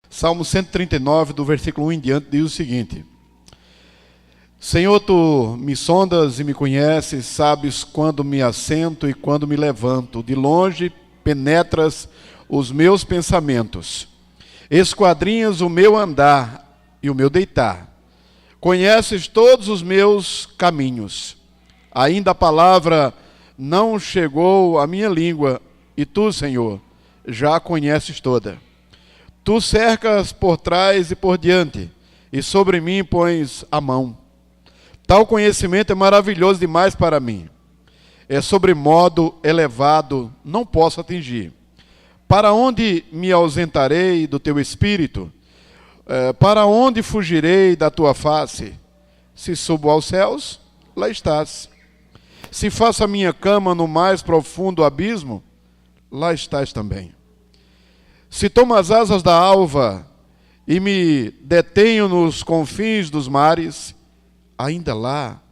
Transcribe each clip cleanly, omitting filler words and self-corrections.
Salmo 139, do versículo 1 em diante, diz o seguinte: Senhor, tu me sondas e me conheces, sabes quando me assento e quando me levanto. De longe penetras os meus pensamentos. Esquadrinhas o meu andar e o meu deitar. Conheces todos os meus caminhos. Ainda a palavra não chegou à minha língua, e tu, Senhor, já a conheces toda. Tu cercas por trás e por diante, e sobre mim pões a mão. Tal conhecimento é maravilhoso demais para mim. É sobremodo elevado, não posso atingir. Para onde me ausentarei do teu espírito? Para onde fugirei da tua face? Se subo aos céus, lá estás. Se faço a minha cama no mais profundo abismo, lá estás também. Se tomo as asas da alva e me detenho nos confins dos mares, ainda lá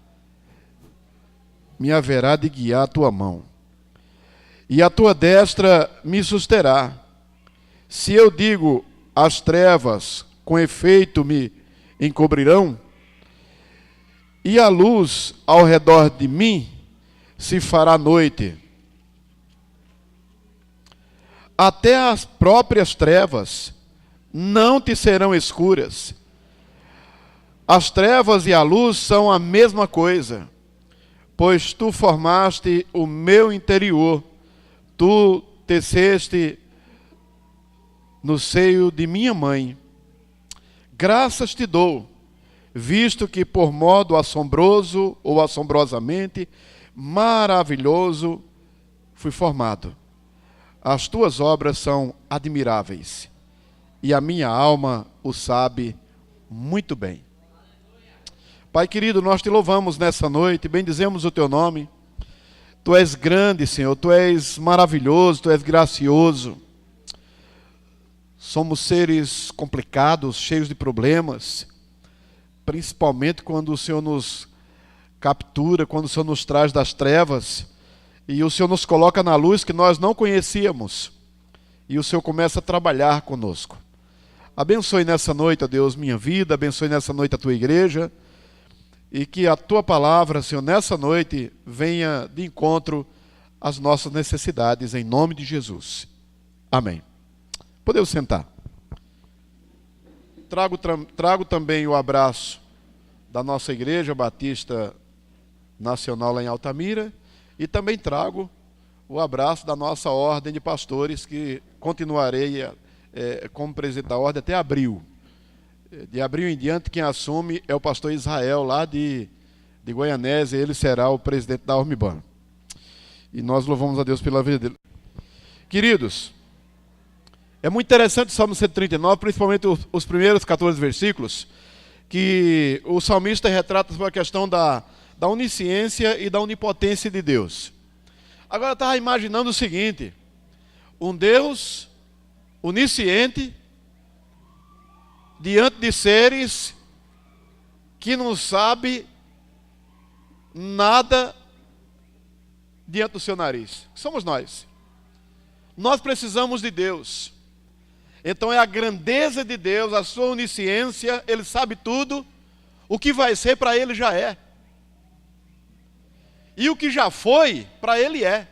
me haverá de guiar a tua mão, e a tua destra me susterá. Se eu digo, as trevas com efeito me encobrirão, e a luz ao redor de mim se fará noite, até as próprias trevas não te serão escuras. As trevas e a luz são a mesma coisa, pois tu formaste o meu interior, tu teceste no seio de minha mãe. Graças te dou, visto que por modo assombroso ou assombrosamente maravilhoso fui formado. As tuas obras são admiráveis, e a minha alma o sabe muito bem. Pai querido, nós te louvamos nessa noite, bendizemos o teu nome. Tu és grande, Senhor, tu és maravilhoso, tu és gracioso. Somos seres complicados, cheios de problemas, principalmente quando o Senhor nos captura, quando o Senhor nos traz das trevas, e o Senhor nos coloca na luz que nós não conhecíamos, e o Senhor começa a trabalhar conosco. Abençoe nessa noite, ó Deus, minha vida, abençoe nessa noite a tua igreja, e que a tua palavra, Senhor, nessa noite venha de encontro às nossas necessidades, em nome de Jesus. Amém. Podemos sentar. Trago também o abraço da nossa Igreja Batista Nacional lá em Altamira, e também trago o abraço da nossa ordem de pastores, que continuarei como presidente da ordem até abril. De abril em diante, quem assume é o pastor Israel, lá de Goianésia, ele será o presidente da Ormiban. E nós louvamos a Deus pela vida dele. Queridos, é muito interessante o Salmo 139, principalmente os primeiros 14 versículos, que o salmista retrata sobre a questão da onisciência e da onipotência de Deus. Agora eu estava imaginando o seguinte: um Deus onisciente diante de seres que não sabem nada diante do seu nariz. Somos nós. Nós precisamos de Deus. Então é a grandeza de Deus, a sua onisciência, Ele sabe tudo. O que vai ser para Ele já é. E o que já foi, para Ele é.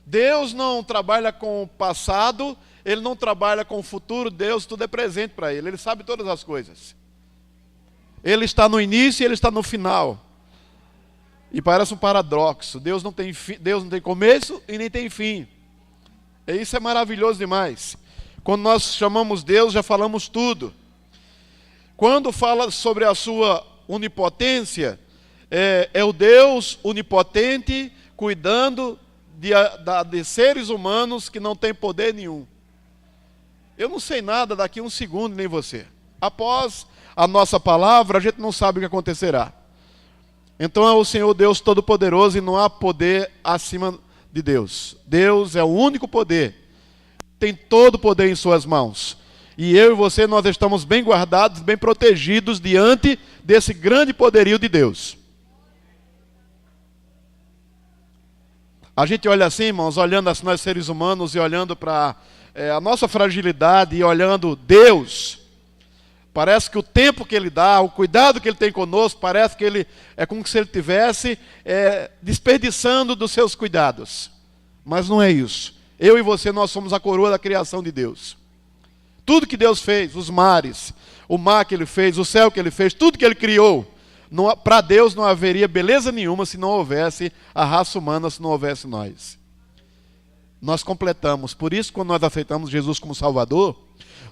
Deus não trabalha com o passado, Ele não trabalha com o futuro, Deus tudo é presente para Ele, Ele sabe todas as coisas. Ele está no início e Ele está no final. E parece um paradoxo, Deus não tem começo e nem tem fim. E isso é maravilhoso demais. Quando nós chamamos Deus, já falamos tudo. Quando fala sobre a sua onipotência, é o Deus onipotente cuidando de seres humanos que não têm poder nenhum. Eu não sei nada daqui a um segundo, nem você. Após a nossa palavra, a gente não sabe o que acontecerá. Então é o Senhor Deus Todo-Poderoso e não há poder acima de Deus. Deus é o único poder. Tem todo o poder em suas mãos. E eu e você, nós estamos bem guardados, bem protegidos diante desse grande poderio de Deus. A gente olha assim, irmãos, olhando assim nós seres humanos e olhando para a nossa fragilidade e olhando Deus, parece que o tempo que Ele dá, o cuidado que Ele tem conosco, parece que Ele é como se Ele estivesse desperdiçando dos seus cuidados. Mas não é isso. Eu e você, nós somos a coroa da criação de Deus. Tudo que Deus fez, os mares, o mar que Ele fez, o céu que Ele fez, tudo que Ele criou, para Deus não haveria beleza nenhuma se não houvesse a raça humana, se não houvesse nós. Nós completamos. Por isso, quando nós aceitamos Jesus como Salvador,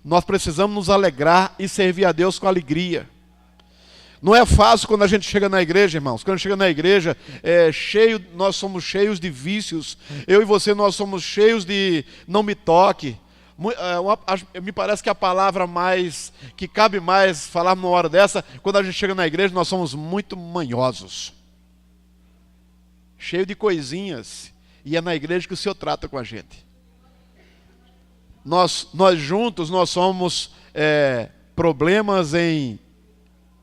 nós precisamos nos alegrar e servir a Deus com alegria. Não é fácil quando a gente chega na igreja, irmãos. Quando chega na igreja, nós somos cheios de vícios. Eu e você, nós somos cheios de não me toque. Me parece que a palavra que cabe mais falar numa hora dessa, quando a gente chega na igreja, nós somos muito manhosos. Cheio de coisinhas. E é na igreja que o Senhor trata com a gente. Nós juntos, nós somos problemas em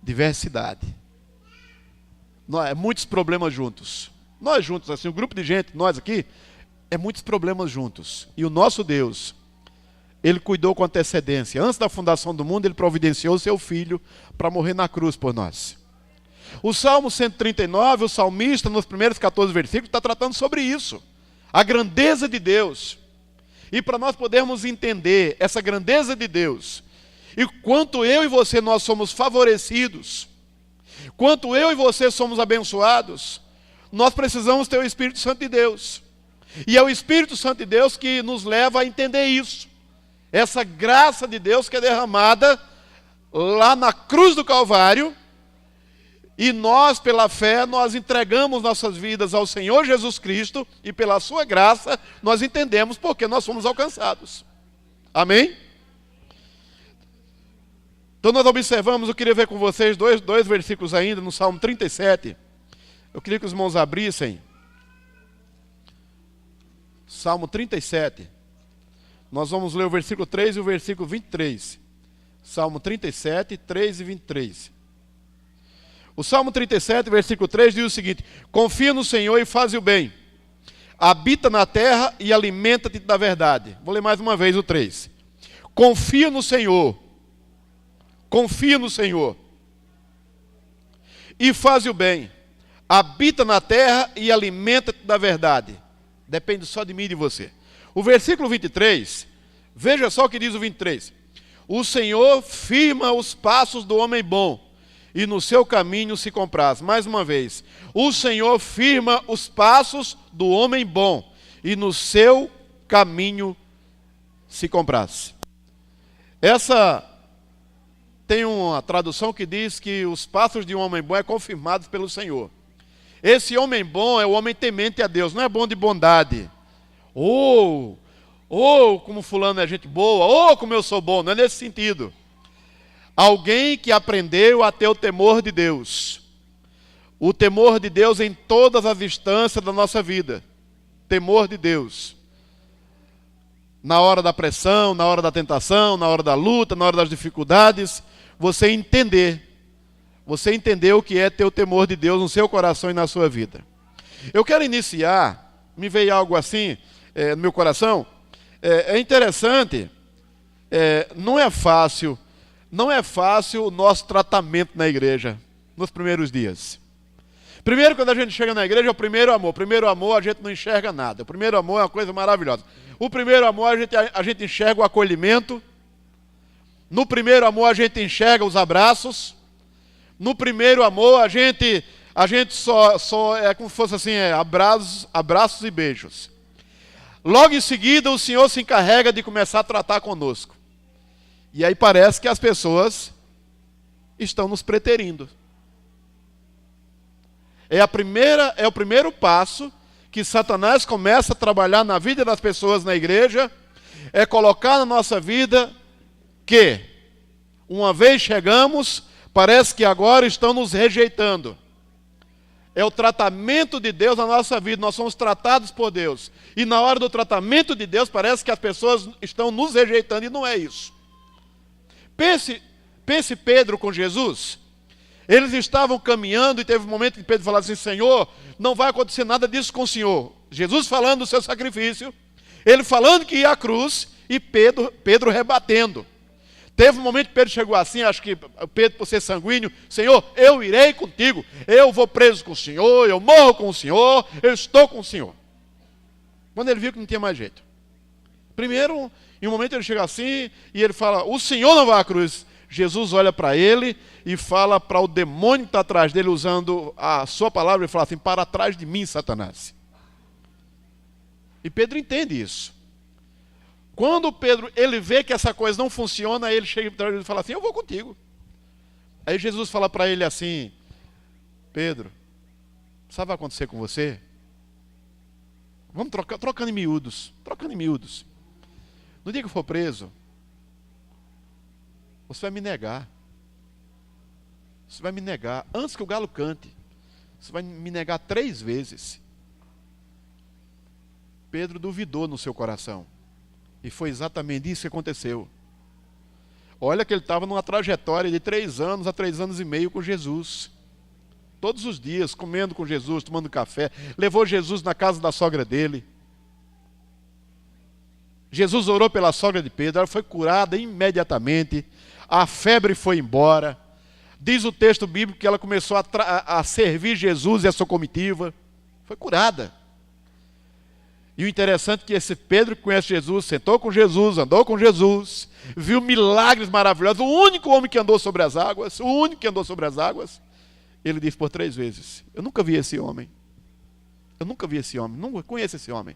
diversidade. Muitos problemas juntos. Nós juntos, assim, um grupo de gente, nós aqui, muitos problemas juntos. E o nosso Deus, Ele cuidou com antecedência. Antes da fundação do mundo, Ele providenciou o seu Filho para morrer na cruz por nós. O Salmo 139, o salmista, nos primeiros 14 versículos, está tratando sobre isso. A grandeza de Deus. E para nós podermos entender essa grandeza de Deus, e quanto eu e você nós somos favorecidos, quanto eu e você somos abençoados, nós precisamos ter o Espírito Santo de Deus. E é o Espírito Santo de Deus que nos leva a entender isso. Essa graça de Deus que é derramada lá na cruz do Calvário, e nós, pela fé, nós entregamos nossas vidas ao Senhor Jesus Cristo, e pela sua graça, nós entendemos porque nós fomos alcançados. Amém? Então nós observamos, eu queria ver com vocês dois versículos ainda, no Salmo 37. Eu queria que os irmãos abrissem. Salmo 37. Nós vamos ler o versículo 3 e o versículo 23. Salmo 37, 3 e 23. O Salmo 37, versículo 3 diz o seguinte: confia no Senhor e faz o bem. Habita na terra e alimenta-te da verdade. Vou ler mais uma vez o 3. Confia no Senhor. Confia no Senhor. E faz o bem. Habita na terra e alimenta-te da verdade. Depende só de mim e de você. O versículo 23, veja só o que diz o 23. O Senhor firma os passos do homem bom, e no seu caminho se compraz. Mais uma vez. O Senhor firma os passos do homem bom, e no seu caminho se compraz. Essa tem uma tradução que diz que os passos de um homem bom é confirmados pelo Senhor. Esse homem bom é o homem temente a Deus, não é bom de bondade. Como fulano é gente boa, como eu sou bom, não é nesse sentido. Alguém que aprendeu a ter o temor de Deus. O temor de Deus em todas as instâncias da nossa vida. Temor de Deus. Na hora da pressão, na hora da tentação, na hora da luta, na hora das dificuldades, você entender o que é ter o temor de Deus no seu coração e na sua vida. Eu quero iniciar, me veio algo assim no meu coração. É interessante, não é fácil o nosso tratamento na igreja, nos primeiros dias. Primeiro, quando a gente chega na igreja, é o primeiro amor. O primeiro amor a gente não enxerga nada. O primeiro amor é uma coisa maravilhosa. O primeiro amor a gente enxerga o acolhimento. No primeiro amor a gente enxerga os abraços. No primeiro amor a gente só é como se fosse assim, abraços e beijos. Logo em seguida o Senhor se encarrega de começar a tratar conosco. E aí parece que as pessoas estão nos preterindo. É o primeiro passo que Satanás começa a trabalhar na vida das pessoas na igreja, é colocar na nossa vida que, uma vez chegamos, parece que agora estão nos rejeitando. É o tratamento de Deus na nossa vida, nós somos tratados por Deus. E na hora do tratamento de Deus, parece que as pessoas estão nos rejeitando, e não é isso. Pense Pedro com Jesus. Eles estavam caminhando e teve um momento que Pedro falou assim: Senhor, não vai acontecer nada disso com o Senhor. Jesus falando do seu sacrifício, ele falando que ia à cruz e Pedro rebatendo. Teve um momento que Pedro chegou assim, acho que Pedro, por ser sanguíneo: Senhor, eu irei contigo, eu vou preso com o Senhor, eu morro com o Senhor, eu estou com o Senhor. Quando ele viu que não tinha mais jeito. Primeiro, em um momento ele chega assim e ele fala: o Senhor não vai à cruz. Jesus olha para ele e fala para o demônio que está atrás dele, usando a sua palavra, ele fala assim: para trás de mim, Satanás. E Pedro entende isso. Quando Pedro, ele vê que essa coisa não funciona, ele chega para ele e fala assim: eu vou contigo. Aí Jesus fala para ele assim: Pedro, sabe o que vai acontecer com você? Vamos trocando em miúdos. No dia que eu for preso, você vai me negar. Você vai me negar antes que o galo cante. Você vai me negar 3 vezes. Pedro duvidou no seu coração. E foi exatamente isso que aconteceu. Olha que ele estava numa trajetória de 3 anos a 3 anos e meio com Jesus. Todos os dias, comendo com Jesus, tomando café. Levou Jesus na casa da sogra dele. Jesus orou pela sogra de Pedro, ela foi curada imediatamente. A febre foi embora. Diz o texto bíblico que ela começou a servir Jesus e a sua comitiva. Foi curada. E o interessante é que esse Pedro que conhece Jesus, sentou com Jesus, andou com Jesus, viu milagres maravilhosos, o único homem que andou sobre as águas, ele disse por 3 vezes: eu nunca vi esse homem, nunca conheço esse homem,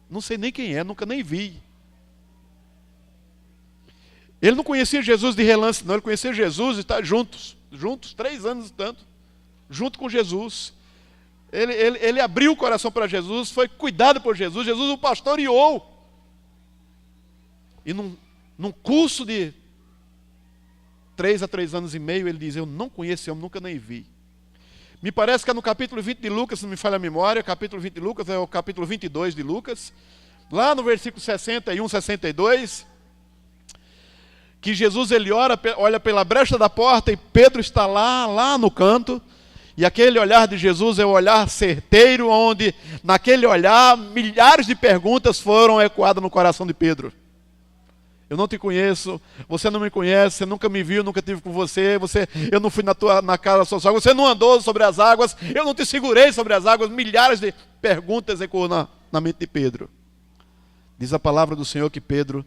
não sei nem quem é, nunca nem vi. Ele não conhecia Jesus de relance, não, ele conhecia Jesus e está juntos, 3 anos e tanto, junto com Jesus. Ele abriu o coração para Jesus, foi cuidado por Jesus, Jesus o pastoreou. E num curso de 3 a 3 anos e meio, ele diz: eu não conheço esse homem, nunca nem vi. Me parece que é no capítulo 20 de Lucas, se não me falha a memória, capítulo 20 de Lucas, é o capítulo 22 de Lucas, lá no versículo 61, 62, que Jesus ele olha pela brecha da porta e Pedro está lá no canto. E aquele olhar de Jesus é o olhar certeiro, onde naquele olhar milhares de perguntas foram ecoadas no coração de Pedro. Eu não te conheço, você não me conhece, você nunca me viu, nunca estive com você, eu não fui na casa da sua sogra, você não andou sobre as águas, eu não te segurei sobre as águas. Milhares de perguntas ecoam na mente de Pedro. Diz a palavra do Senhor que Pedro,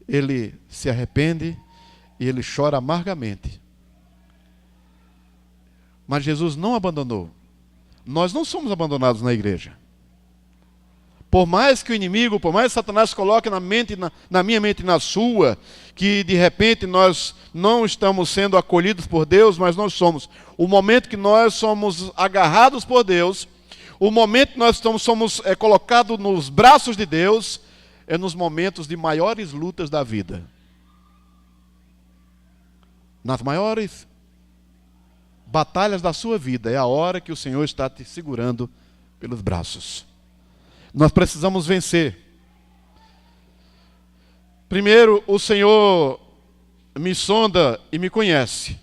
ele se arrepende e ele chora amargamente. Mas Jesus não abandonou. Nós não somos abandonados na igreja. Por mais que o inimigo, por mais que Satanás coloque na minha mente e na sua, que de repente nós não estamos sendo acolhidos por Deus, mas nós somos. O momento que nós somos agarrados por Deus, o momento que nós somos colocados nos braços de Deus, é nos momentos de maiores lutas da vida. Nas maiores batalhas da sua vida, é a hora que o Senhor está te segurando pelos braços. Nós precisamos vencer. Primeiro, o Senhor me sonda e me conhece.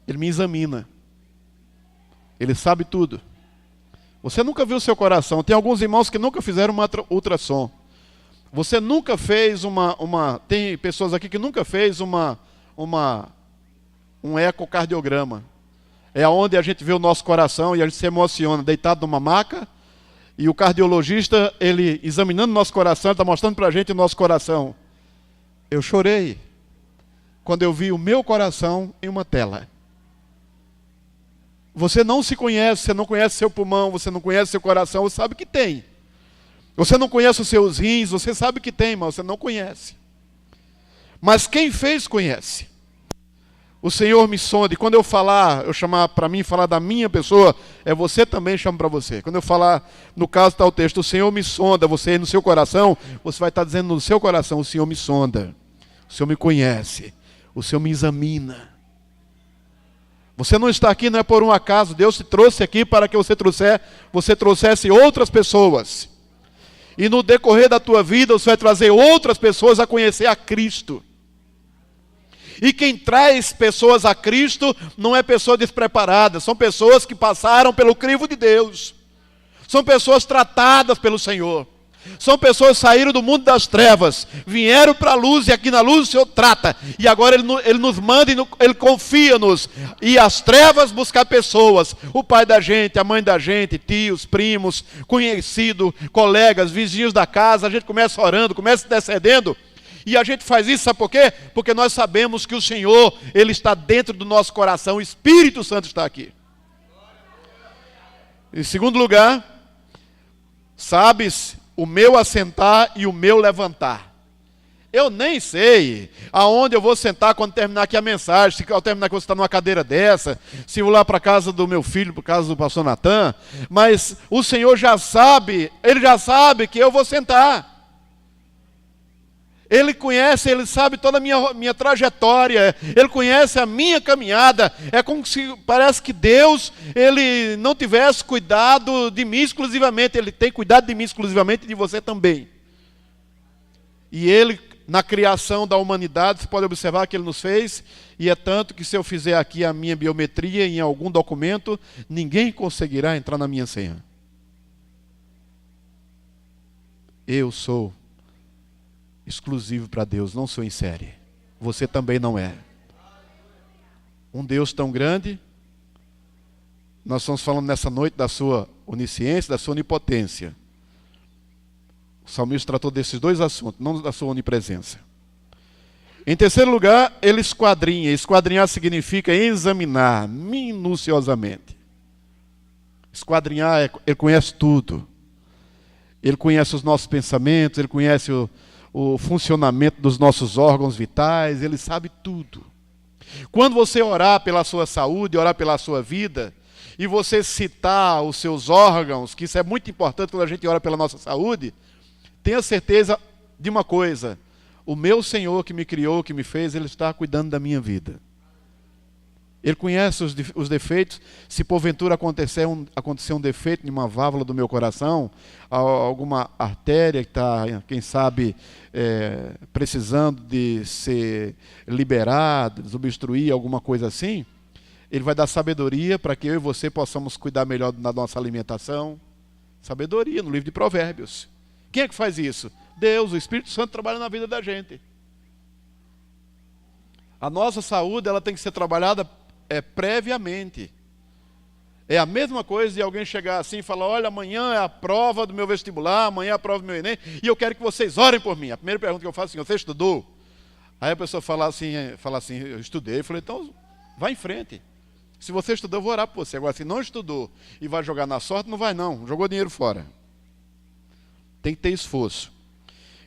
Ele me examina. Ele sabe tudo. Você nunca viu o seu coração. Tem alguns irmãos que nunca fizeram uma ultrassom. Você nunca fez tem pessoas aqui que nunca fez um ecocardiograma. É onde a gente vê o nosso coração e a gente se emociona, deitado numa maca, e o cardiologista, ele examinando o nosso coração, está mostrando para a gente o nosso coração. Eu chorei quando eu vi o meu coração em uma tela. Você não se conhece, você não conhece seu pulmão, você não conhece seu coração, você sabe que tem. Você não conhece os seus rins, você sabe que tem, mas você não conhece. Mas quem fez, conhece. O Senhor me sonda, e quando eu chamar para mim, falar da minha pessoa, você também chama para você. Quando eu falar, no caso está o texto, o Senhor me sonda, você no seu coração, você vai estar dizendo no seu coração: o Senhor me sonda, o Senhor me conhece, o Senhor me examina. Você não está aqui, não é por um acaso, Deus te trouxe aqui para que você trouxesse outras pessoas. E no decorrer da tua vida, você vai trazer outras pessoas a conhecer a Cristo. E quem traz pessoas a Cristo não é pessoa despreparada, são pessoas que passaram pelo crivo de Deus. São pessoas tratadas pelo Senhor. São pessoas que saíram do mundo das trevas, vieram para a luz, e aqui na luz o Senhor trata. E agora Ele nos manda, Ele confia-nos. E as trevas buscar pessoas, o pai da gente, a mãe da gente, tios, primos, conhecidos, colegas, vizinhos da casa. A gente começa orando, começa intercedendo. E a gente faz isso, sabe por quê? Porque nós sabemos que o Senhor, Ele está dentro do nosso coração, o Espírito Santo está aqui. Em segundo lugar, sabes o meu assentar e o meu levantar. Eu nem sei aonde eu vou sentar quando terminar aqui a mensagem, se ao terminar que você está numa cadeira dessa, se eu vou lá para a casa do meu filho, para a casa do pastor Natan, mas o Senhor já sabe, Ele já sabe que eu vou sentar. Ele conhece, Ele sabe toda a minha trajetória, Ele conhece a minha caminhada. É como se parece que Deus, Ele não tivesse cuidado de mim exclusivamente, Ele tem cuidado de mim exclusivamente e de você também. E Ele, na criação da humanidade, você pode observar que Ele nos fez, e é tanto que se eu fizer aqui a minha biometria em algum documento, ninguém conseguirá entrar na minha senha. Eu sou exclusivo para Deus, não sou em série. Você também não é. Um Deus tão grande, nós estamos falando nessa noite da sua onisciência, da sua onipotência. O salmista tratou desses dois assuntos, não da sua onipresença. Em terceiro lugar, ele esquadrinha. Esquadrinhar significa examinar minuciosamente. Esquadrinhar, ele conhece tudo. Ele conhece os nossos pensamentos, ele conhece o funcionamento dos nossos órgãos vitais, Ele sabe tudo. Quando você orar pela sua saúde, orar pela sua vida, e você citar os seus órgãos, que isso é muito importante quando a gente ora pela nossa saúde, tenha certeza de uma coisa: o meu Senhor que me criou, que me fez, Ele está cuidando da minha vida. Ele conhece os defeitos. Se porventura acontecer um defeito em uma válvula do meu coração, alguma artéria que está, quem sabe, precisando de ser liberada, desobstruir, alguma coisa assim, Ele vai dar sabedoria para que eu e você possamos cuidar melhor da nossa alimentação. Sabedoria, no livro de Provérbios. Quem é que faz isso? Deus, o Espírito Santo trabalha na vida da gente. A nossa saúde, ela tem que ser trabalhada previamente. É a mesma coisa de alguém chegar assim e falar: olha, amanhã é a prova do meu vestibular, amanhã é a prova do meu Enem, e eu quero que vocês orem por mim. A primeira pergunta que eu faço é assim: você estudou? Aí a pessoa fala assim, eu estudei. Eu falei: então, vá em frente. Se você estudou, eu vou orar por você. Agora, se não estudou e vai jogar na sorte, não vai não. Jogou dinheiro fora. Tem que ter esforço.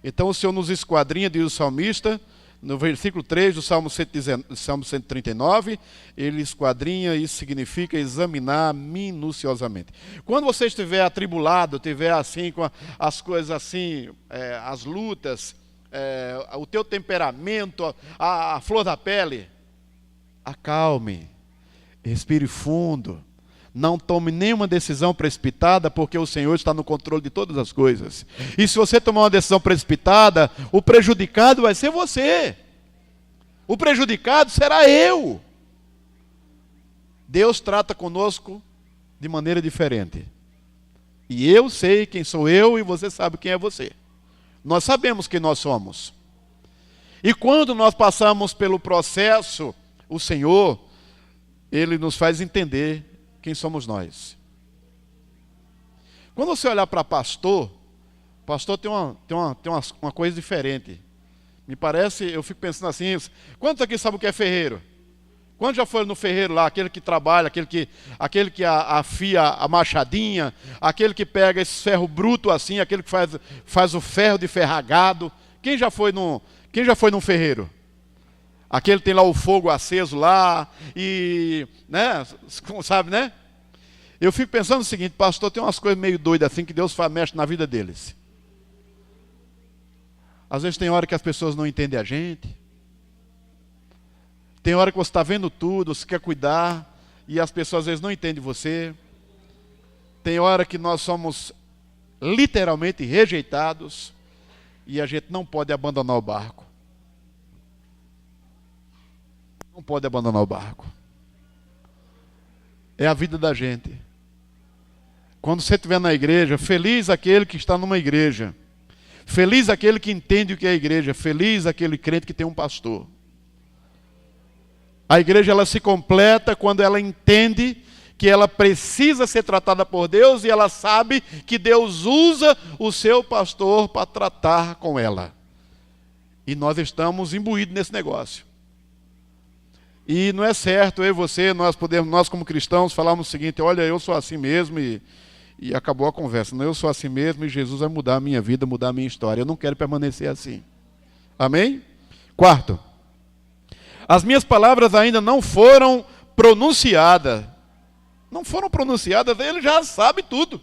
Então o Senhor nos esquadrinha, diz o salmista, no versículo 3 do Salmo 139, Ele esquadrinha, isso significa examinar minuciosamente. Quando você estiver atribulado, estiver assim, com as coisas assim, as lutas, o teu temperamento, a flor da pele, acalme, respire fundo. Não tome nenhuma decisão precipitada, porque o Senhor está no controle de todas as coisas. E se você tomar uma decisão precipitada, o prejudicado vai ser você. O prejudicado será eu. Deus trata conosco de maneira diferente. E eu sei quem sou eu e você sabe quem é você. Nós sabemos quem nós somos. E quando nós passamos pelo processo, o Senhor, Ele nos faz entender quem somos nós. Quando você olhar para pastor tem uma coisa diferente. Me parece, eu fico pensando assim: quantos aqui sabem o que é ferreiro? Quantos já foram no ferreiro lá, aquele que trabalha, aquele que afia a machadinha, aquele que pega esse ferro bruto assim, aquele que faz o ferro de ferragado? Quem já foi num ferreiro? Aquele tem lá o fogo aceso lá, e, né, sabe, né? Eu fico pensando o seguinte: pastor, tem umas coisas meio doidas assim que Deus mexe na vida deles. Às vezes tem hora que as pessoas não entendem a gente. Tem hora que você está vendo tudo, você quer cuidar, e as pessoas às vezes não entendem você. Tem hora que nós somos literalmente rejeitados, e a gente não pode abandonar o barco. não pode abandonar o barco. É a vida da gente. Quando você estiver na igreja, feliz aquele que está numa igreja. Feliz aquele que entende o que é a igreja. Feliz aquele crente que tem um pastor. A igreja ela se completa quando ela entende que ela precisa ser tratada por Deus e ela sabe que Deus usa o seu pastor para tratar com ela. E nós estamos imbuídos nesse negócio. E não é certo eu e você, nós como cristãos, falarmos o seguinte: olha, eu sou assim mesmo e acabou a conversa. Não, eu sou assim mesmo e Jesus vai mudar a minha vida, mudar a minha história. Eu não quero permanecer assim. Amém? Quarto, as minhas palavras ainda não foram pronunciadas. Não foram pronunciadas, ele já sabe tudo.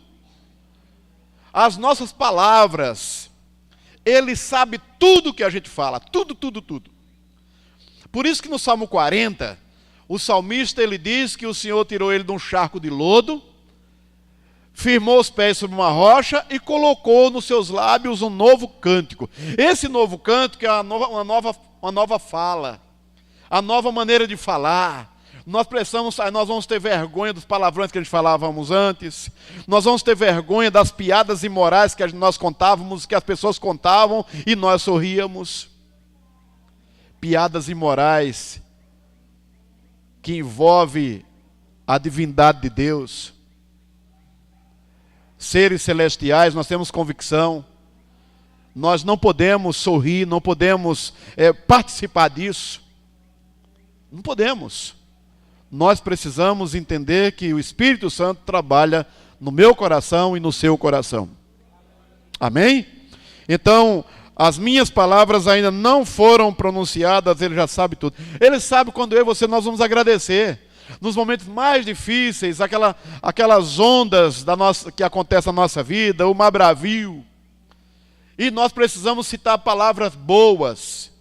As nossas palavras, ele sabe tudo que a gente fala, tudo, tudo, tudo. Por isso que no Salmo 40, o salmista ele diz que o Senhor tirou ele de um charco de lodo, firmou os pés sobre uma rocha e colocou nos seus lábios um novo cântico. Esse novo cântico é uma nova fala, a nova maneira de falar. Nós vamos ter vergonha dos palavrões que a gente falávamos antes. Nós vamos ter vergonha das piadas imorais que nós contávamos, que as pessoas contavam e nós sorríamos. Piadas imorais que envolvem a divindade de Deus. Seres celestiais, nós temos convicção. Nós não podemos sorrir, não podemos participar disso. Não podemos. Nós precisamos entender que o Espírito Santo trabalha no meu coração e no seu coração. Amém? Então, as minhas palavras ainda não foram pronunciadas, ele já sabe tudo. Ele sabe quando eu e você nós vamos agradecer. Nos momentos mais difíceis, aquelas ondas que acontecem na nossa vida, o mar bravio. E nós precisamos citar palavras boas.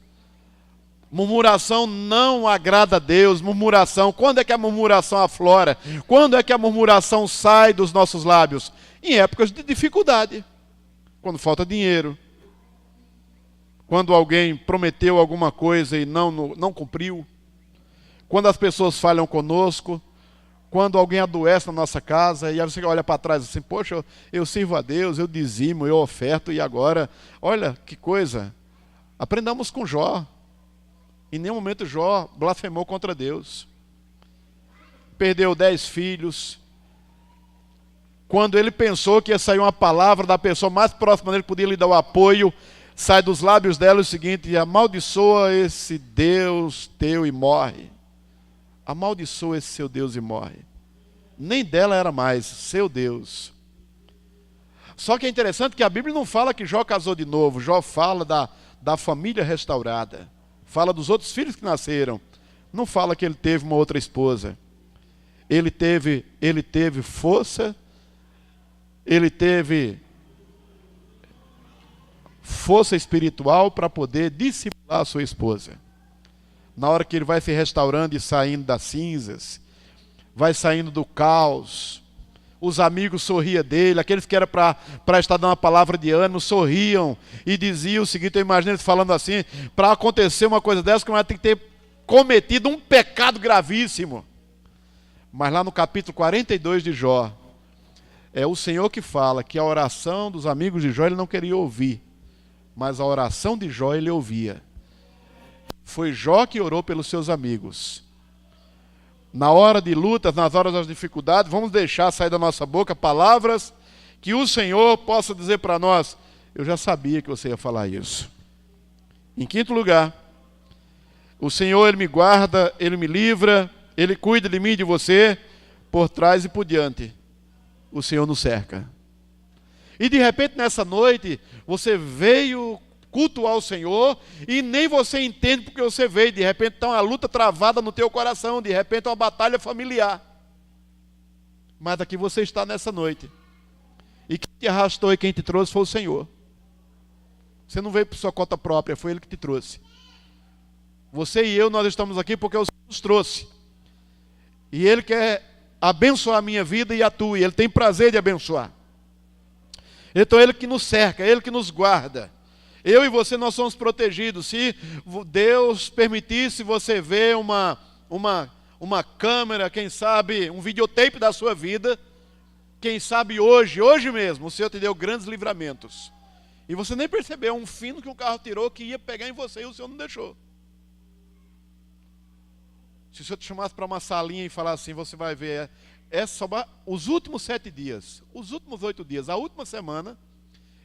Murmuração não agrada a Deus. Murmuração, quando é que a murmuração aflora? Quando é que a murmuração sai dos nossos lábios? Em épocas de dificuldade. Quando falta dinheiro. Quando alguém prometeu alguma coisa e não cumpriu. Quando as pessoas falham conosco. Quando alguém adoece na nossa casa e aí você olha para trás assim: poxa, eu sirvo a Deus, eu dizimo, eu oferto e agora, olha que coisa. Aprendamos com Jó. Em nenhum momento Jó blasfemou contra Deus. Perdeu 10 filhos. Quando ele pensou que ia sair uma palavra da pessoa mais próxima dele, podia lhe dar o apoio, sai dos lábios dela o seguinte: amaldiçoa esse Deus teu e morre. Amaldiçoa esse seu Deus e morre. Nem dela era mais, seu Deus. Só que é interessante que a Bíblia não fala que Jó casou de novo. Jó fala da família restaurada. Fala dos outros filhos que nasceram. Não fala que ele teve uma outra esposa. Ele teve força. Ele teve força espiritual para poder discipular a sua esposa. Na hora que ele vai se restaurando e saindo das cinzas, vai saindo do caos, os amigos sorriam dele, aqueles que eram para estar dando uma palavra de ânimo, sorriam e diziam o seguinte: eu imagino eles falando assim: para acontecer uma coisa dessa, que vai ter que ter cometido um pecado gravíssimo. Mas lá no capítulo 42 de Jó, é o Senhor que fala que a oração dos amigos de Jó ele não queria ouvir, mas a oração de Jó ele ouvia. Foi Jó que orou pelos seus amigos. Na hora de lutas, nas horas das dificuldades, vamos deixar sair da nossa boca palavras que o Senhor possa dizer para nós: eu já sabia que você ia falar isso. Em quinto lugar, o Senhor ele me guarda, ele me livra, ele cuida de mim e de você, por trás e por diante. O Senhor nos cerca. E de repente nessa noite, você veio cultuar o Senhor e nem você entende porque você veio. De repente está uma luta travada no teu coração, de repente é uma batalha familiar. Mas aqui você está nessa noite. E quem te arrastou e quem te trouxe foi o Senhor. Você não veio por sua conta própria, foi Ele que te trouxe. Você e eu, nós estamos aqui porque o Senhor nos trouxe. E Ele quer abençoar a minha vida e a tua, e Ele tem prazer de abençoar. Então Ele que nos cerca, Ele que nos guarda. Eu e você, nós somos protegidos. Se Deus permitisse você ver uma câmera, quem sabe, um videotape da sua vida, quem sabe hoje mesmo, o Senhor te deu grandes livramentos. E você nem percebeu um fino que um carro tirou que ia pegar em você e o Senhor não deixou. Se o Senhor te chamasse para uma salinha e falasse assim, você vai ver, os últimos 7 dias, os últimos 8 dias, a última semana,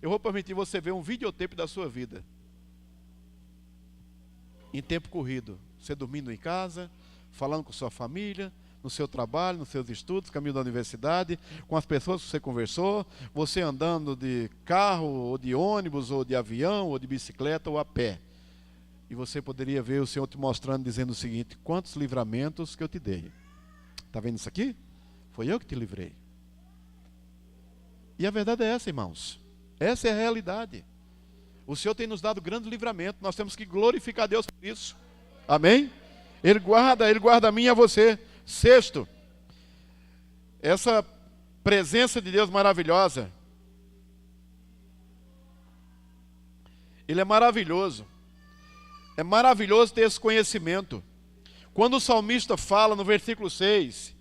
eu vou permitir você ver um videotape da sua vida. Em tempo corrido, você dormindo em casa, falando com sua família, no seu trabalho, nos seus estudos, caminho da universidade, com as pessoas que você conversou, você andando de carro, ou de ônibus, ou de avião, ou de bicicleta, ou a pé. E você poderia ver o Senhor te mostrando, dizendo o seguinte: quantos livramentos que eu te dei. Está vendo isso aqui? Foi eu que te livrei. E a verdade é essa, irmãos. Essa é a realidade. O Senhor tem nos dado grande livramento. Nós temos que glorificar a Deus por isso. Amém? Ele guarda a mim e a você. Sexto, essa presença de Deus maravilhosa. Ele é maravilhoso. É maravilhoso ter esse conhecimento. Quando o salmista fala no versículo 6,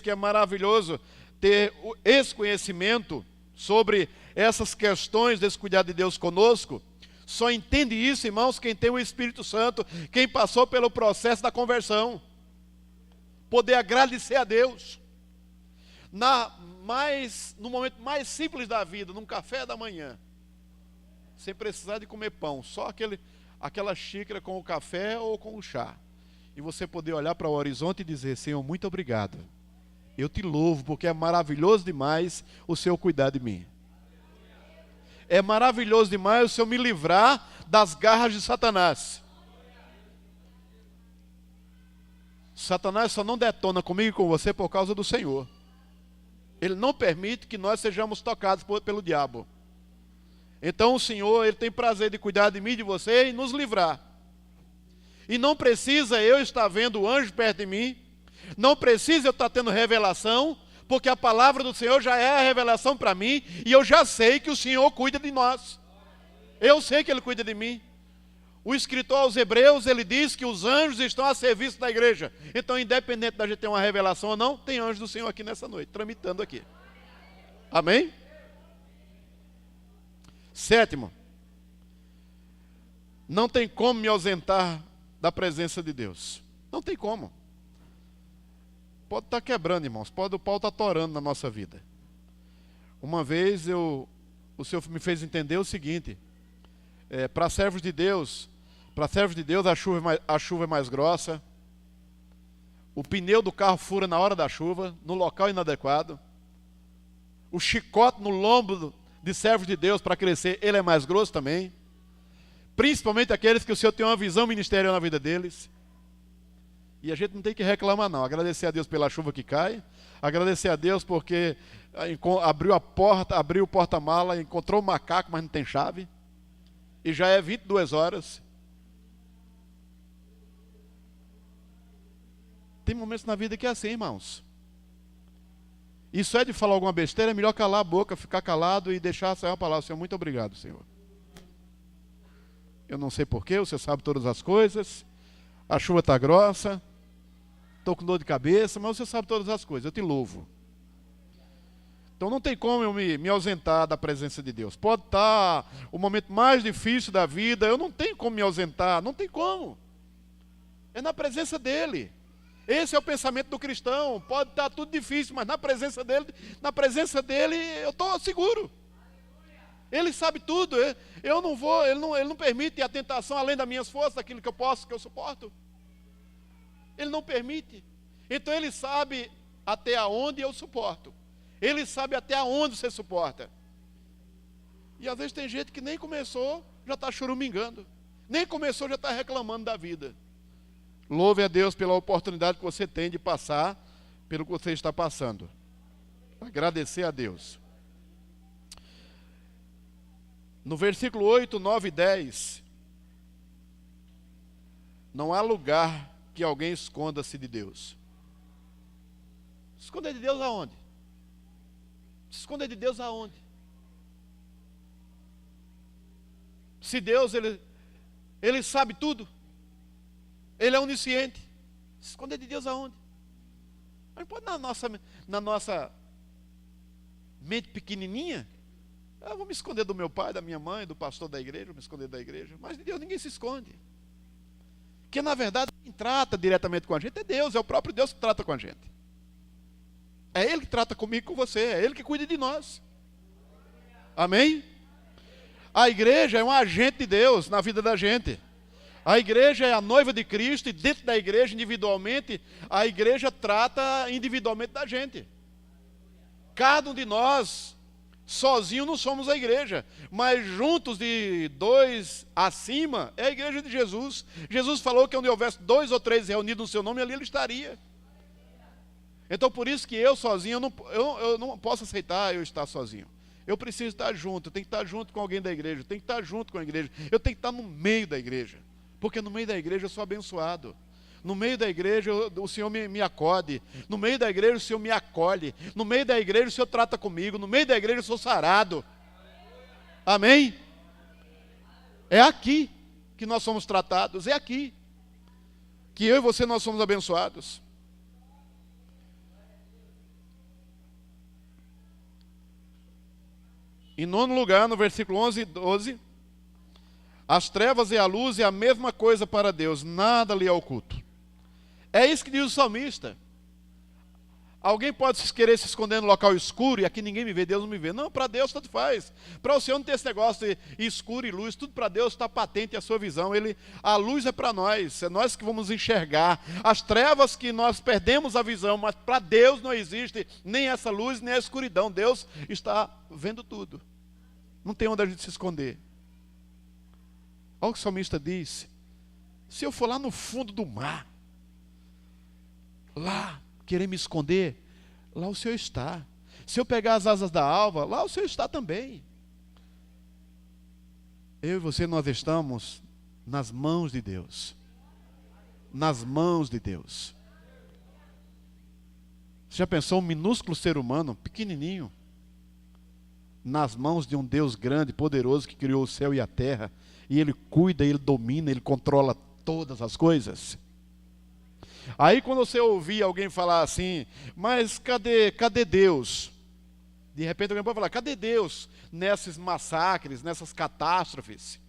que é maravilhoso ter esse conhecimento sobre essas questões desse cuidado de Deus conosco, só entende isso, irmãos, quem tem o Espírito Santo, quem passou pelo processo da conversão. Poder agradecer a Deus. No momento mais simples da vida, num café da manhã, sem precisar de comer pão, só aquela xícara com o café ou com o chá. E você poder olhar para o horizonte e dizer: Senhor, muito obrigado. Eu te louvo porque é maravilhoso demais o Senhor cuidar de mim. É maravilhoso demais o Senhor me livrar das garras de Satanás. Satanás só não detona comigo e com você por causa do Senhor. Ele não permite que nós sejamos tocados pelo diabo. Então o Senhor, Ele tem prazer de cuidar de mim e de você e nos livrar. E não precisa eu estar vendo o anjo perto de mim, não precisa eu estar tendo revelação, porque a palavra do Senhor já é a revelação para mim, e eu já sei que o Senhor cuida de nós. Eu sei que Ele cuida de mim. O escritor aos Hebreus, ele diz que os anjos estão a serviço da igreja. Então, independente da gente ter uma revelação ou não, tem anjo do Senhor aqui nessa noite, tramitando aqui. Amém? Sétimo, não tem como me ausentar da presença de Deus. Não tem como. Pode estar quebrando, irmãos. O pau está torando na nossa vida. Uma vez o Senhor me fez entender o seguinte: para servos de Deus, a chuva é mais grossa. O pneu do carro fura na hora da chuva, no local inadequado. O chicote no lombo de servos de Deus para crescer, ele é mais grosso também. Principalmente aqueles que o Senhor tem uma visão ministerial na vida deles. E a gente não tem que reclamar não, agradecer a Deus pela chuva que cai, agradecer a Deus porque abriu o porta-mala, encontrou o macaco, mas não tem chave, e já é 22 horas. Tem momentos na vida que é assim, irmãos. Isso é de falar alguma besteira, é melhor calar a boca, ficar calado e deixar sair uma palavra: Senhor, muito obrigado, Senhor. Eu não sei porquê, você sabe todas as coisas, a chuva está grossa, estou com dor de cabeça, mas você sabe todas as coisas, eu te louvo. Então não tem como eu me ausentar da presença de Deus. Pode estar o momento mais difícil da vida, eu não tenho como me ausentar, não tem como. É na presença dEle. Esse é o pensamento do cristão. Pode estar tudo difícil, mas na presença dele eu estou seguro. Ele sabe tudo. Eu não vou, ele não permite a tentação além das minhas forças, daquilo que eu suporto. Ele não permite. Então ele sabe até onde eu suporto. Ele sabe até onde você suporta. E às vezes tem gente que nem começou, já está churumingando. Nem começou, já está reclamando da vida. Louve a Deus pela oportunidade que você tem de passar pelo que você está passando. Agradecer a Deus. No versículo 8, 9 e 10, não há lugar que alguém esconda-se de Deus. Se esconder de Deus aonde? Se esconder de Deus aonde? Se Deus, Ele sabe tudo. Ele é onisciente. Se esconder de Deus aonde? Mas pode na nossa mente pequenininha, eu vou me esconder do meu pai, da minha mãe, do pastor da igreja, vou me esconder da igreja. Mas de Deus ninguém se esconde. Porque na verdade quem trata diretamente com a gente é Deus, é o próprio Deus que trata com a gente. É Ele que trata comigo e com você, é Ele que cuida de nós. Amém? A igreja é um agente de Deus na vida da gente. A igreja é a noiva de Cristo e dentro da igreja, individualmente, a igreja trata individualmente da gente. Cada um de nós, sozinho não somos a igreja, mas juntos de 2 acima, é a igreja de Jesus. Jesus falou que onde houvesse 2 ou 3 reunidos no seu nome, ali Ele estaria. Então por isso que eu sozinho, eu não posso aceitar eu estar sozinho. Eu preciso estar junto, eu tenho que estar junto com alguém da igreja, eu tenho que estar junto com a igreja, eu tenho que estar no meio da igreja. Porque no meio da igreja eu sou abençoado. No meio da igreja o Senhor me acode. No meio da igreja o Senhor me acolhe. No meio da igreja o Senhor trata comigo. No meio da igreja eu sou sarado. Amém? É aqui que nós somos tratados. É aqui que eu e você nós somos abençoados. Em 9º lugar, no versículo 11 e 12... As trevas e a luz é a mesma coisa para Deus, nada lhe é oculto. É isso que diz o salmista. Alguém pode querer se esconder no local escuro e aqui ninguém me vê, Deus não me vê. Não, para Deus tanto faz. Para o Senhor não tem esse negócio de escuro e luz, tudo para Deus está patente a sua visão. A luz é para nós, é nós que vamos enxergar. As trevas que nós perdemos a visão, mas para Deus não existe nem essa luz, nem a escuridão. Deus está vendo tudo. Não tem onde a gente se esconder. Olha o que o salmista diz: se eu for lá no fundo do mar, lá querer me esconder, lá o Senhor está. Se eu pegar as asas da alva, lá o Senhor está também. Eu e você, nós estamos nas mãos de Deus. Nas mãos de Deus. Você já pensou um minúsculo ser humano, pequenininho, nas mãos de um Deus grande, poderoso, que criou o céu e a terra, e Ele cuida, Ele domina, Ele controla todas as coisas? Aí quando você ouvir alguém falar assim, mas cadê Deus? De repente alguém pode falar, cadê Deus nesses massacres, nessas catástrofes?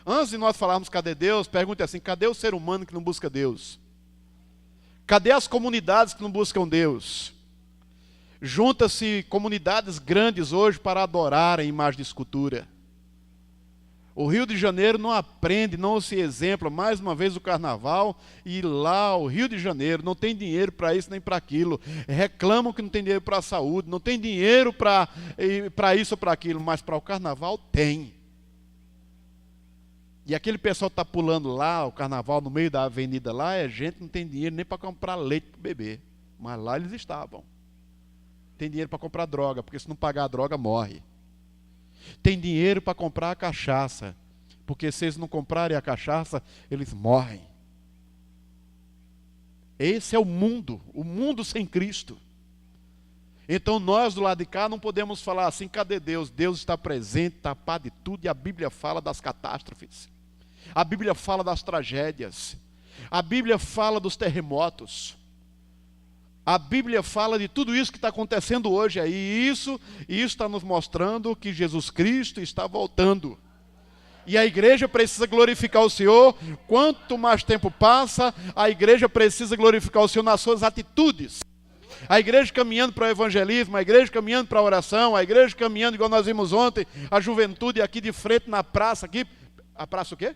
Antes de nós falarmos cadê Deus, pergunte assim, cadê o ser humano que não busca Deus? Cadê as comunidades que não buscam Deus? Junta-se comunidades grandes hoje para adorar a imagem de escultura. O Rio de Janeiro não aprende, não se exempla, mais uma vez o carnaval, e lá o Rio de Janeiro não tem dinheiro para isso nem para aquilo. Reclamam que não tem dinheiro para a saúde, não tem dinheiro para isso ou para aquilo, mas para o carnaval tem. E aquele pessoal que está pulando lá, o carnaval no meio da avenida lá, é gente que não tem dinheiro nem para comprar leite para o bebê. Mas lá eles estavam. Tem dinheiro para comprar droga, porque se não pagar a droga, morre. Tem dinheiro para comprar a cachaça, porque se eles não comprarem a cachaça, eles morrem. Esse é o mundo sem Cristo. Então nós do lado de cá não podemos falar assim, cadê Deus? Deus está presente, tapado de tudo, e a Bíblia fala das catástrofes. A Bíblia fala das tragédias. A Bíblia fala dos terremotos. A Bíblia fala de tudo isso que está acontecendo hoje aí. E isso está nos mostrando que Jesus Cristo está voltando. E a igreja precisa glorificar o Senhor. Quanto mais tempo passa, a igreja precisa glorificar o Senhor nas suas atitudes. A igreja caminhando para o evangelismo, a igreja caminhando para a oração, a igreja caminhando, igual nós vimos ontem, a juventude aqui de frente na praça, aqui. A praça o quê?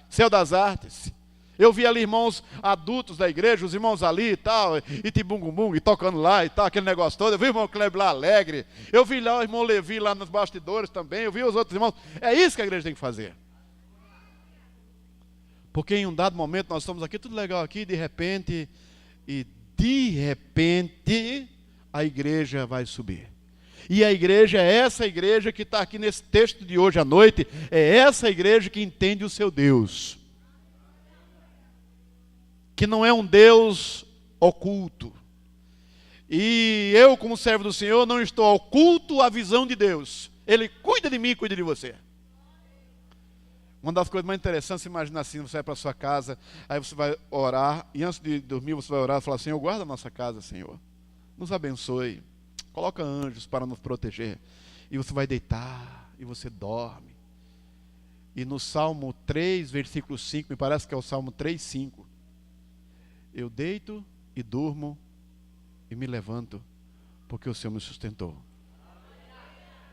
Céu das Artes. Eu vi ali irmãos adultos da igreja, os irmãos ali e tal, e tibumbum, e tocando lá e tal, aquele negócio todo. Eu vi o irmão Kleber lá alegre. Eu vi lá o irmão Levi lá nos bastidores também. Eu vi os outros irmãos. É isso que a igreja tem que fazer. Porque em um dado momento nós estamos aqui, tudo legal aqui, de repente, a igreja vai subir. E a igreja é essa igreja que está aqui nesse texto de hoje à noite, é essa igreja que entende o seu Deus. Que não é um Deus oculto. E eu, como servo do Senhor, não estou oculto à visão de Deus. Ele cuida de mim e cuida de você. Uma das coisas mais interessantes, imagina assim, você vai para a sua casa, aí você vai orar, e antes de dormir você vai orar e falar, Senhor, guarda a nossa casa, Senhor. Nos abençoe, coloca anjos para nos proteger. E você vai deitar, e você dorme. E no Salmo 3, versículo 5, me parece que é o Salmo 3, 5. Eu deito e durmo e me levanto, porque o Senhor me sustentou.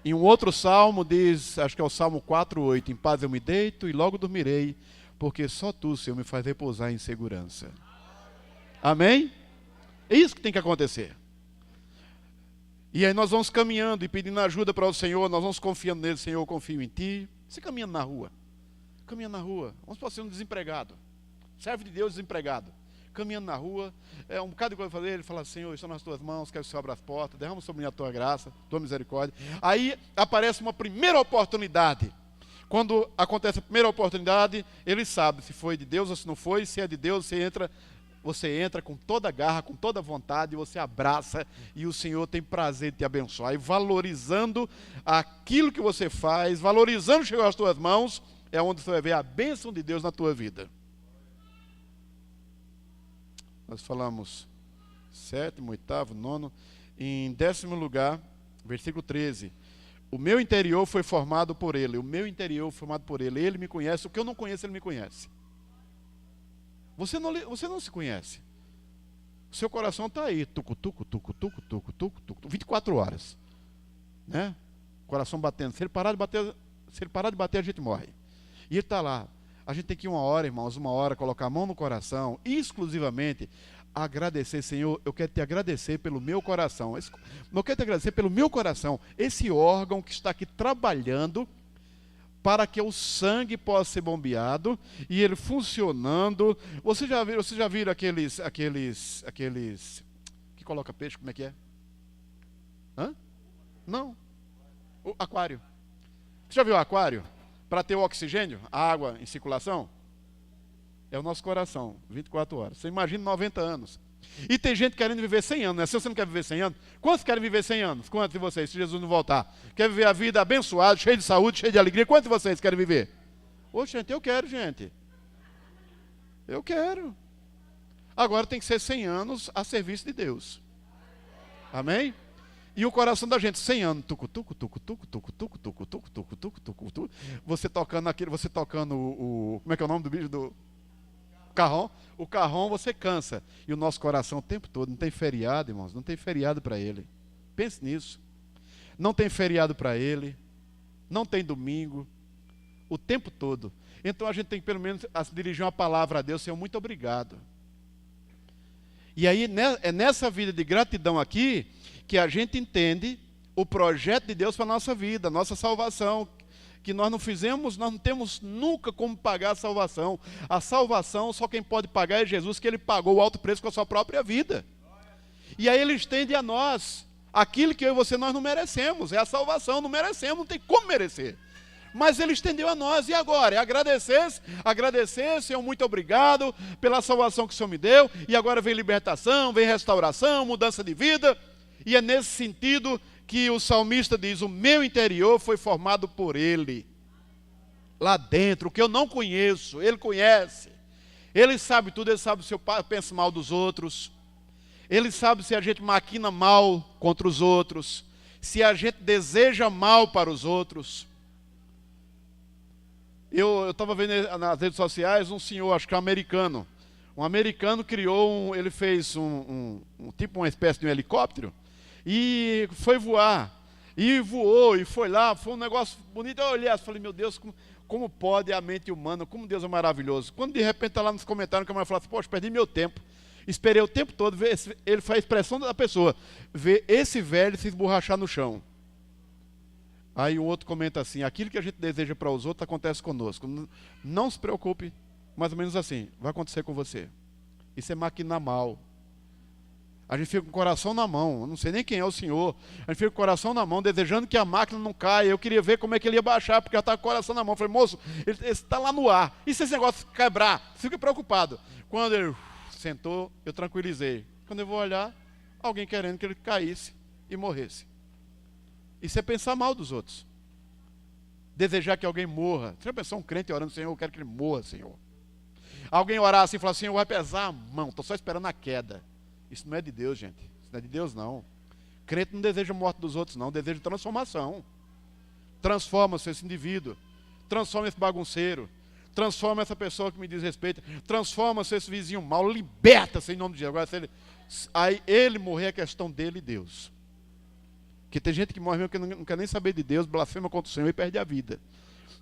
Em um outro salmo diz, acho que é o Salmo 4:8, em paz eu me deito e logo dormirei, porque só tu, Senhor, me faz repousar em segurança. Amém? É isso que tem que acontecer. E aí nós vamos caminhando e pedindo ajuda para o Senhor, nós vamos confiando nele, Senhor, eu confio em ti. Você caminhando na rua, vamos para ser um desempregado, servo de Deus desempregado. Caminhando na rua, um bocado de coisa fazer, ele fala, Senhor, estou nas tuas mãos, quero que o Senhor abra as portas, derrama sobre mim a tua graça, tua misericórdia. Aí aparece uma primeira oportunidade. Quando acontece a primeira oportunidade, ele sabe se foi de Deus ou se não foi. Se é de Deus, você entra com toda a garra, com toda a vontade, você abraça e o Senhor tem prazer de te abençoar. E valorizando aquilo que você faz, valorizando chegar às tuas mãos, é onde você vai ver a bênção de Deus na tua vida. Nós falamos 7º, 8º, 9º. Em 10º lugar, versículo 13. O meu interior foi formado por ele. O meu interior foi formado por ele. Ele me conhece. O que eu não conheço, ele me conhece. Você não se conhece. O seu coração está aí. Tucu, tucu, tucu, tucu, tucu, tucu, tucu, 24 horas. Né? Coração batendo. Se ele parar de bater, a gente morre. E ele está lá. A gente tem que ir 1 hora, irmãos, 1 hora, colocar a mão no coração, exclusivamente agradecer, Senhor, eu quero te agradecer pelo meu coração. Eu quero te agradecer pelo meu coração, esse órgão que está aqui trabalhando para que o sangue possa ser bombeado e ele funcionando. Você já viram aqueles que coloca peixe, como é que é? Hã? Não. O aquário. Você já viu o aquário? Para ter o oxigênio, a água em circulação, é o nosso coração, 24 horas. Você imagina 90 anos. E tem gente querendo viver 100 anos, né? Se você não quer viver 100 anos, quantos querem viver 100 anos? Quantos de vocês, se Jesus não voltar? Quer viver a vida abençoada, cheia de saúde, cheia de alegria? Quantos de vocês querem viver? Ô, gente, eu quero, gente. Eu quero. Agora tem que ser 100 anos a serviço de Deus. Amém? E o coração da gente, 100 anos, tucu, tucu, tucu, tucu, tucu, tucu, tucu, tucu, tucu, tucu, tucu, tucu, você tocando o como é que é o nome do bicho do carrom? O carrom você cansa. E o nosso coração o tempo todo, não tem feriado, irmãos, não tem feriado para ele. Pense nisso. Não tem feriado para ele, não tem domingo, o tempo todo. Então a gente tem que pelo menos dirigir uma palavra a Deus, Senhor, muito obrigado. E aí é nessa vida de gratidão aqui que a gente entende o projeto de Deus para a nossa vida, a nossa salvação, que nós não temos nunca como pagar a salvação. A salvação, só quem pode pagar é Jesus, que ele pagou o alto preço com a sua própria vida. E aí ele estende a nós aquilo que eu e você nós não merecemos, é a salvação, não merecemos, não tem como merecer. Mas ele estendeu a nós, e agora? É agradecer, Senhor, muito obrigado pela salvação que o Senhor me deu, e agora vem libertação, vem restauração, mudança de vida. E é nesse sentido que o salmista diz, o meu interior foi formado por ele. Lá dentro, o que eu não conheço, ele conhece. Ele sabe tudo, ele sabe se eu penso mal dos outros. Ele sabe se a gente maquina mal contra os outros. Se a gente deseja mal para os outros. Eu estava vendo nas redes sociais um senhor, acho que é americano. Um americano criou, ele fez tipo uma espécie de um helicóptero. E foi voar, e voou, e foi lá, foi um negócio bonito. Eu olhei e falei, meu Deus, como pode a mente humana, como Deus é maravilhoso. Quando de repente está lá nos comentários, que a mulher fala assim, poxa, perdi meu tempo. Esperei o tempo todo, ele foi a expressão da pessoa, ver esse velho se esborrachar no chão. Aí o outro comenta assim, aquilo que a gente deseja para os outros acontece conosco. Não se preocupe, mais ou menos assim, vai acontecer com você. Isso é maquinar mal. A gente fica com o coração na mão, eu não sei nem quem é o senhor. A gente fica com o coração na mão, desejando que a máquina não caia. Eu queria ver como é que ele ia baixar, porque ela está com o coração na mão. Eu falei, moço, ele está lá no ar. E se esse negócio quebrar? Fica preocupado. Quando ele sentou, eu tranquilizei. Quando eu vou olhar, alguém querendo que ele caísse e morresse. Isso é pensar mal dos outros. desejar que alguém morra. Você já pensou um crente orando, Senhor, eu quero que ele morra, Senhor. Alguém orar assim e falar, Senhor, vai pesar a mão, estou só esperando a queda. Isso não é de Deus, gente. Isso não é de Deus, não. Crente não deseja a morte dos outros, não. Deseja transformação. Transforma-se esse indivíduo. Transforma esse bagunceiro. Transforma essa pessoa que me diz respeito. Transforma-se esse vizinho mau. Liberta-se em nome de Jesus. Agora, se ele morrer, é questão dele e Deus. Porque tem gente que morre mesmo que não quer nem saber de Deus, blasfema contra o Senhor e perde a vida.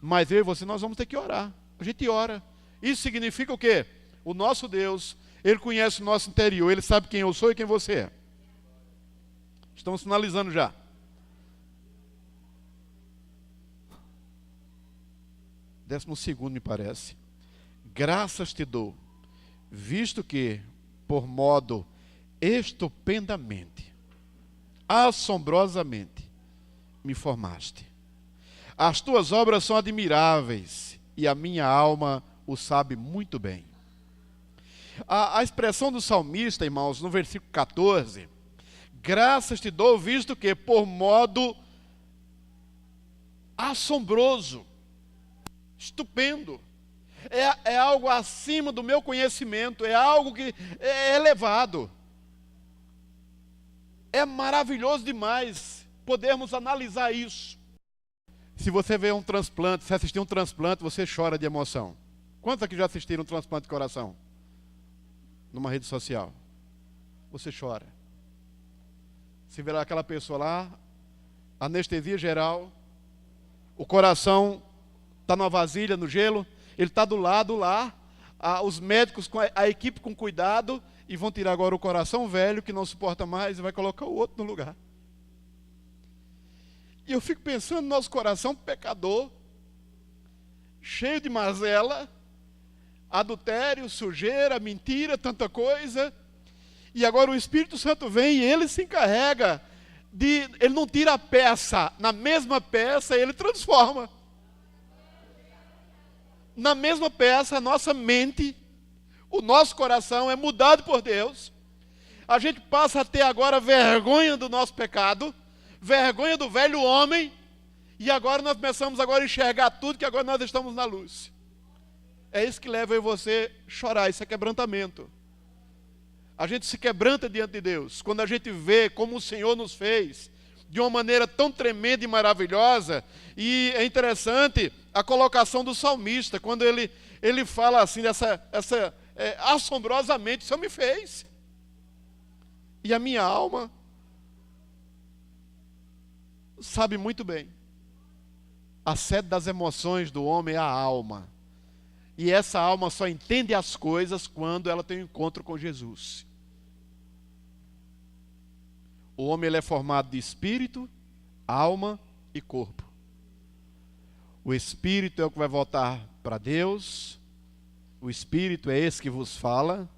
Mas eu e você, nós vamos ter que orar. A gente ora. Isso significa o quê? O nosso Deus, Ele conhece o nosso interior, Ele sabe quem eu sou e quem você é. Estamos finalizando já. Décimo segundo, me parece. Graças te dou, visto que, por modo estupendamente, assombrosamente, me formaste. As tuas obras são admiráveis, e a minha alma o sabe muito bem. A expressão do salmista, irmãos, no versículo 14, graças te dou, visto que, por modo assombroso, estupendo, é algo acima do meu conhecimento, é algo que é elevado. É maravilhoso demais podermos analisar isso. Se você vê um transplante, se assistir um transplante, você chora de emoção. Quantos aqui já assistiram um transplante de coração? Numa rede social. Você chora. Se verá aquela pessoa lá, anestesia geral, o coração está numa vasilha, no gelo, ele está do lado lá, os médicos, a equipe com cuidado, e vão tirar agora o coração velho, que não suporta mais, e vai colocar o outro no lugar. E eu fico pensando no nosso coração pecador, cheio de mazela, adultério, sujeira, mentira, tanta coisa. E agora o Espírito Santo vem e ele se encarrega ele não tira a peça, na mesma peça ele transforma. Na mesma peça, a nossa mente, o nosso coração é mudado por Deus. A gente passa a ter agora vergonha do nosso pecado, vergonha do velho homem, e agora nós começamos agora a enxergar tudo, que agora nós estamos na luz. É isso que leva eu e você a chorar, isso é quebrantamento. A gente se quebranta diante de Deus, quando a gente vê como o Senhor nos fez, de uma maneira tão tremenda e maravilhosa. E é interessante a colocação do salmista, quando ele fala assim, assombrosamente, o Senhor me fez. E a minha alma sabe muito bem. A sede das emoções do homem é a alma. E essa alma só entende as coisas quando ela tem um encontro com Jesus. O homem ele é formado de espírito, alma e corpo. O espírito é o que vai voltar para Deus. O espírito é esse que vos fala.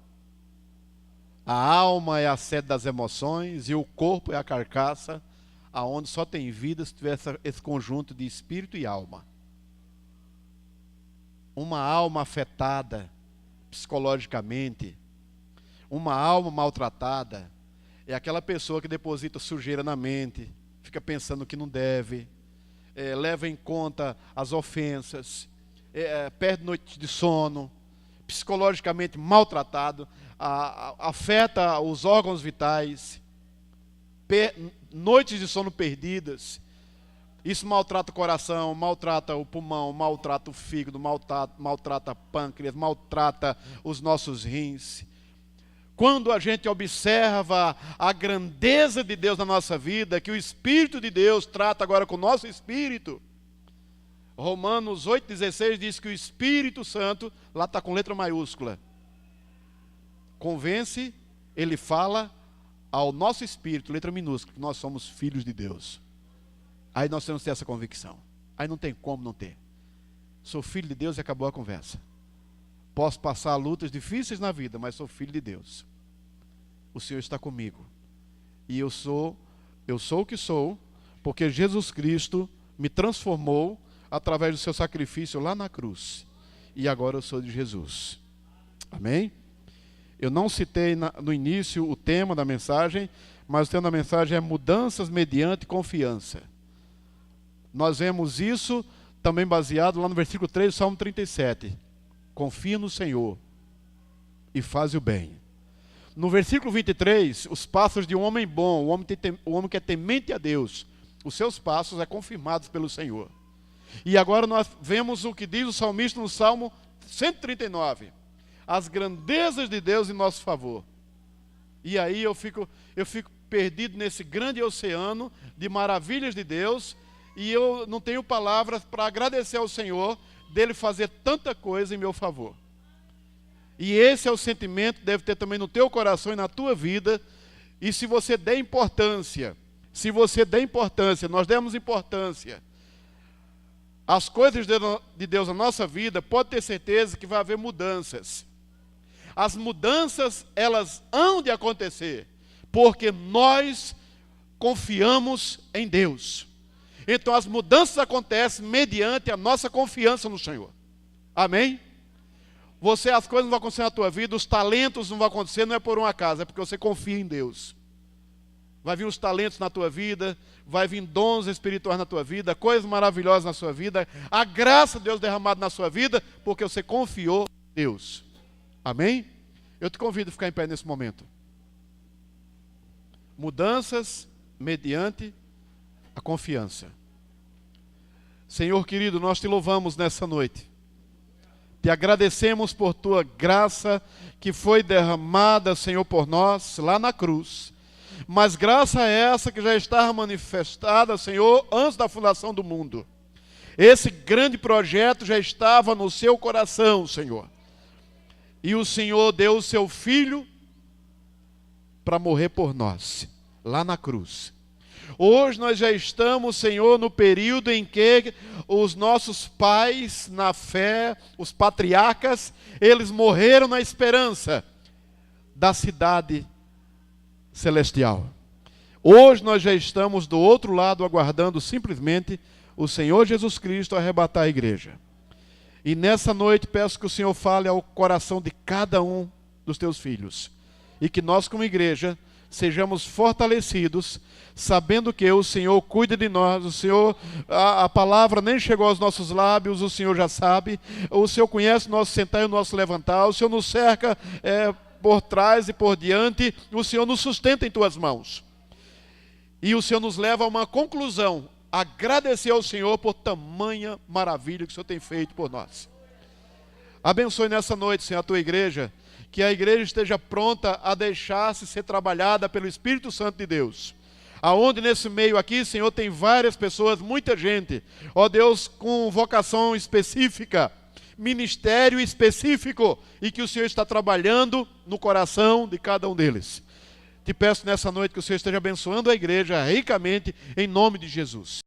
A alma é a sede das emoções e o corpo é a carcaça, aonde só tem vida se tiver esse conjunto de espírito e alma. Uma alma afetada psicologicamente, uma alma maltratada, é aquela pessoa que deposita sujeira na mente, fica pensando que não deve, leva em conta as ofensas, perde noite de sono, psicologicamente maltratado, afeta os órgãos vitais, noites de sono perdidas. Isso maltrata o coração, maltrata o pulmão, maltrata o fígado, maltrata pâncreas, maltrata os nossos rins. Quando a gente observa a grandeza de Deus na nossa vida, que o Espírito de Deus trata agora com o nosso espírito, Romanos 8,16 diz que o Espírito Santo, lá está com letra maiúscula, convence, ele fala ao nosso espírito, letra minúscula, que nós somos filhos de Deus. Aí nós temos que ter essa convicção. Aí não tem como não ter. Sou filho de Deus e acabou a conversa. Posso passar lutas difíceis na vida, mas sou filho de Deus. O Senhor está comigo. E eu sou o que sou, porque Jesus Cristo me transformou através do seu sacrifício lá na cruz. E agora eu sou de Jesus. Amém? Eu não citei no início o tema da mensagem, mas o tema da mensagem é mudanças mediante confiança. Nós vemos isso também baseado lá no versículo 3 do Salmo 37. Confia no Senhor e faz o bem. No versículo 23, os passos de um homem bom, o homem que é temente a Deus, os seus passos é confirmados pelo Senhor. E agora nós vemos o que diz o salmista no Salmo 139. As grandezas de Deus em nosso favor. E aí eu fico perdido nesse grande oceano de maravilhas de Deus, e eu não tenho palavras para agradecer ao Senhor dele fazer tanta coisa em meu favor. E esse é o sentimento que deve ter também no teu coração e na tua vida. E se você der importância, nós demos importância às coisas de Deus na nossa vida, pode ter certeza que vai haver mudanças. As mudanças, elas hão de acontecer, porque nós confiamos em Deus. Então as mudanças acontecem mediante a nossa confiança no Senhor. Amém? As coisas não vão acontecer na tua vida, os talentos não vão acontecer, não é por um acaso, é porque você confia em Deus. Vai vir os talentos na tua vida, vai vir dons espirituais na tua vida, coisas maravilhosas na sua vida, a graça de Deus derramada na sua vida, porque você confiou em Deus. Amém? Eu te convido a ficar em pé nesse momento. Mudanças mediante a confiança. Senhor querido, nós te louvamos nessa noite. Te agradecemos por tua graça que foi derramada, Senhor, por nós lá na cruz. Mas graça é essa que já está manifestada, Senhor, antes da fundação do mundo. Esse grande projeto já estava no seu coração, Senhor. E o Senhor deu o seu Filho para morrer por nós, lá na cruz. Hoje nós já estamos, Senhor, no período em que os nossos pais na fé, os patriarcas, eles morreram na esperança da cidade celestial. Hoje nós já estamos do outro lado aguardando simplesmente o Senhor Jesus Cristo arrebatar a igreja. E nessa noite peço que o Senhor fale ao coração de cada um dos teus filhos. E que nós como igreja sejamos fortalecidos, sabendo que o Senhor cuida de nós, o Senhor, a palavra nem chegou aos nossos lábios, o Senhor já sabe, o Senhor conhece o nosso sentar e o nosso levantar, o Senhor nos cerca por trás e por diante, o Senhor nos sustenta em tuas mãos. E o Senhor nos leva a uma conclusão, agradecer ao Senhor por tamanha maravilha que o Senhor tem feito por nós. Abençoe nessa noite, Senhor, a tua igreja, que a igreja esteja pronta a deixar-se ser trabalhada pelo Espírito Santo de Deus. Aonde nesse meio aqui, Senhor, tem várias pessoas, muita gente, ó Deus, com vocação específica, ministério específico, e que o Senhor está trabalhando no coração de cada um deles. Te peço nessa noite que o Senhor esteja abençoando a igreja ricamente, em nome de Jesus.